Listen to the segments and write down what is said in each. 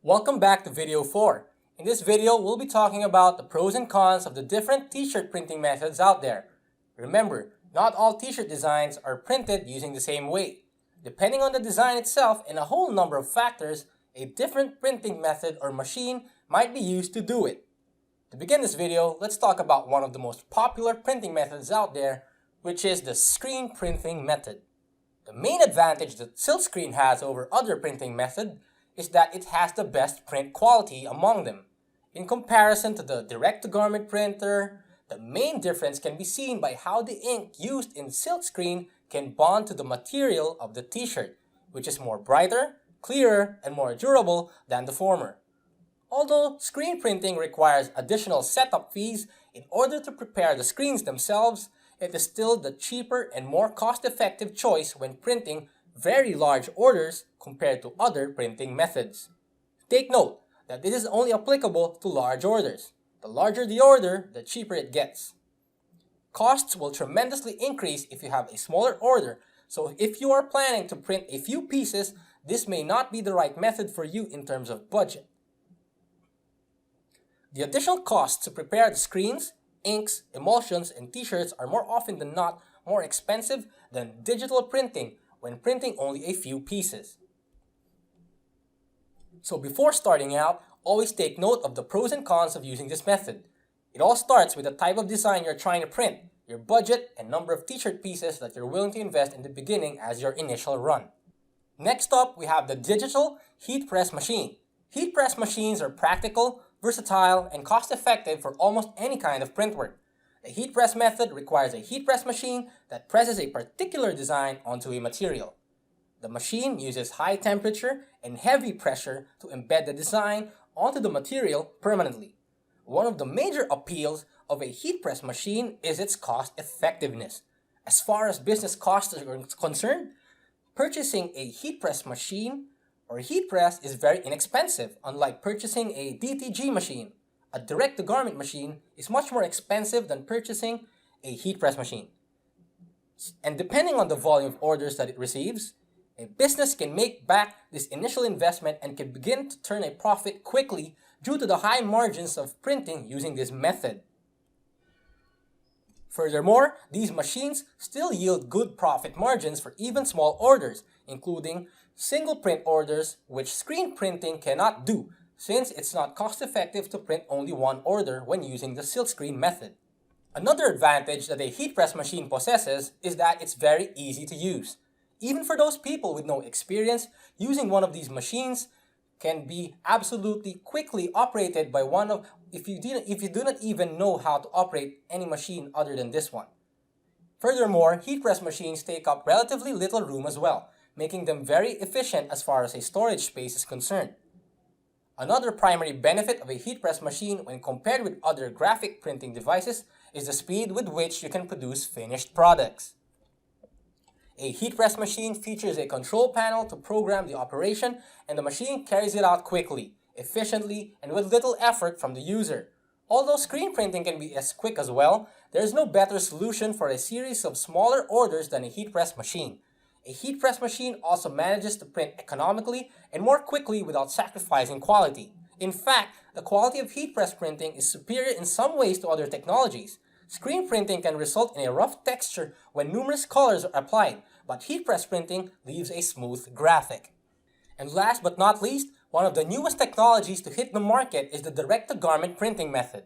Welcome back to video 4. In this video, we'll be talking about the pros and cons of the different t-shirt printing methods out there. Remember, not all t-shirt designs are printed using the same way. Depending on the design itself and a whole number of factors, a different printing method or machine might be used to do it. To begin this video, let's talk about one of the most popular printing methods out there, which is the screen printing method. The main advantage that silkscreen has over other printing methods is that it has the best print quality among them. In comparison to the direct-to-garment printer, the main difference can be seen by how the ink used in silkscreen can bond to the material of the t-shirt, which is more brighter, clearer, and more durable than the former. Although screen printing requires additional setup fees in order to prepare the screens themselves, it is still the cheaper and more cost-effective choice when printing very large orders compared to other printing methods. Take note that this is only applicable to large orders. The larger the order, the cheaper it gets. Costs will tremendously increase if you have a smaller order, so if you are planning to print a few pieces, this may not be the right method for you in terms of budget. The additional costs to prepare the screens, inks, emulsions, and t-shirts are more often than not more expensive than digital printing when printing only a few pieces. So before starting out, always take note of the pros and cons of using this method. It all starts with the type of design you're trying to print, your budget, and number of t-shirt pieces that you're willing to invest in the beginning as your initial run. Next up, we have the digital heat press machine. Heat press machines are practical, versatile, and cost-effective for almost any kind of print work. A heat press method requires a heat press machine that presses a particular design onto a material. The machine uses high temperature and heavy pressure to embed the design onto the material permanently. One of the major appeals of a heat press machine is its cost effectiveness. As far as business costs are concerned, purchasing a heat press machine or heat press is very inexpensive, unlike purchasing a DTG machine. A direct-to-garment machine is much more expensive than purchasing a heat press machine. And depending on the volume of orders that it receives, a business can make back this initial investment and can begin to turn a profit quickly due to the high margins of printing using this method. Furthermore, these machines still yield good profit margins for even small orders, including single print orders, which screen printing cannot do, since it's not cost-effective to print only one order when using the silkscreen method. Another advantage that a heat press machine possesses is that it's very easy to use. Even for those people with no experience, using one of these machines can be absolutely quickly operated by if you do not even know how to operate any machine other than this one. Furthermore, heat press machines take up relatively little room as well, making them very efficient as far as a storage space is concerned. Another primary benefit of a heat press machine when compared with other graphic printing devices is the speed with which you can produce finished products. A heat press machine features a control panel to program the operation, and the machine carries it out quickly, efficiently, and with little effort from the user. Although screen printing can be as quick as well, there is no better solution for a series of smaller orders than a heat press machine. A heat press machine also manages to print economically and more quickly without sacrificing quality. In fact, the quality of heat press printing is superior in some ways to other technologies. Screen printing can result in a rough texture when numerous colors are applied, but heat press printing leaves a smooth graphic. And last but not least, one of the newest technologies to hit the market is the direct-to-garment printing method.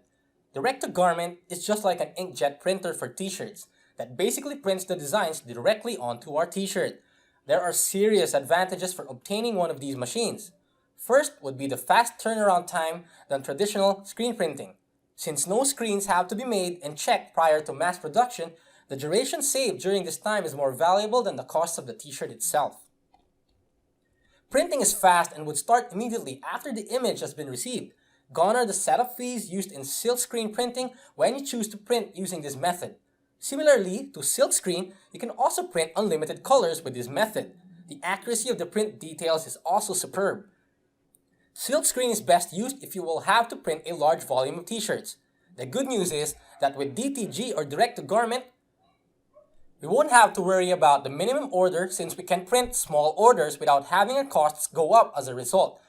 Direct-to-garment is just like an inkjet printer for t-shirts that basically prints the designs directly onto our t-shirt. There are serious advantages for obtaining one of these machines. First would be the fast turnaround time than traditional screen printing. Since no screens have to be made and checked prior to mass production, the duration saved during this time is more valuable than the cost of the t-shirt itself. Printing is fast and would start immediately after the image has been received. Gone are the setup fees used in silkscreen printing when you choose to print using this method. Similarly to silkscreen, you can also print unlimited colors with this method. The accuracy of the print details is also superb. Silkscreen is best used if you will have to print a large volume of t-shirts. The good news is that with DTG or direct-to-garment, we won't have to worry about the minimum order since we can print small orders without having our costs go up as a result.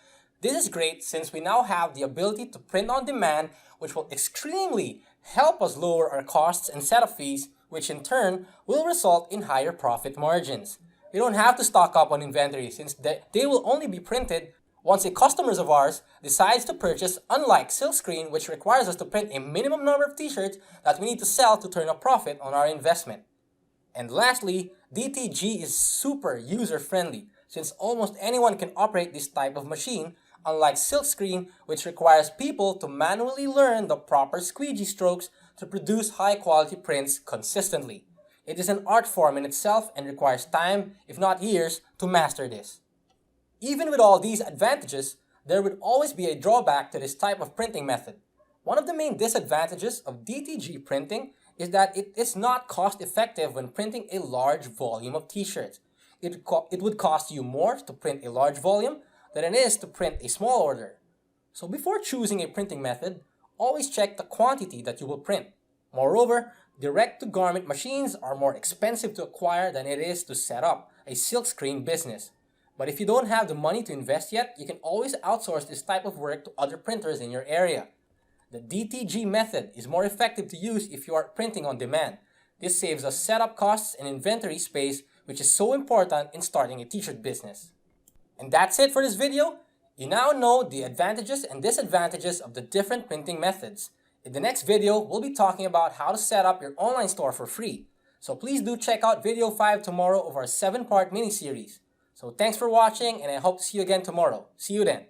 This is great since we now have the ability to print on demand, which will extremely help us lower our costs and setup fees, which in turn will result in higher profit margins. We don't have to stock up on inventory since they will only be printed once a customer of ours decides to purchase, unlike Silkscreen, which requires us to print a minimum number of t-shirts that we need to sell to turn a profit on our investment. And lastly, DTG is super user-friendly since almost anyone can operate this type of machine, unlike Silkscreen, which requires people to manually learn the proper squeegee strokes to produce high-quality prints consistently. It is an art form in itself and requires time, if not years, to master this. Even with all these advantages, there would always be a drawback to this type of printing method. One of the main disadvantages of DTG printing is that it is not cost-effective when printing a large volume of t-shirts. It would cost you more to print a large volume than it is to print a small order. So before choosing a printing method, always check the quantity that you will print. Moreover, direct-to-garment machines are more expensive to acquire than it is to set up a Silkscreen business. But if you don't have the money to invest yet, you can always outsource this type of work to other printers in your area. The DTG method is more effective to use if you are printing on demand. This saves us setup costs and inventory space, which is so important in starting a t-shirt business. And that's it for this video. You now know the advantages and disadvantages of the different printing methods. In the next video, we'll be talking about how to set up your online store for free. So please do check out video 5 tomorrow of our 7-part mini-series. So thanks for watching, and I hope to see you again tomorrow. See you then.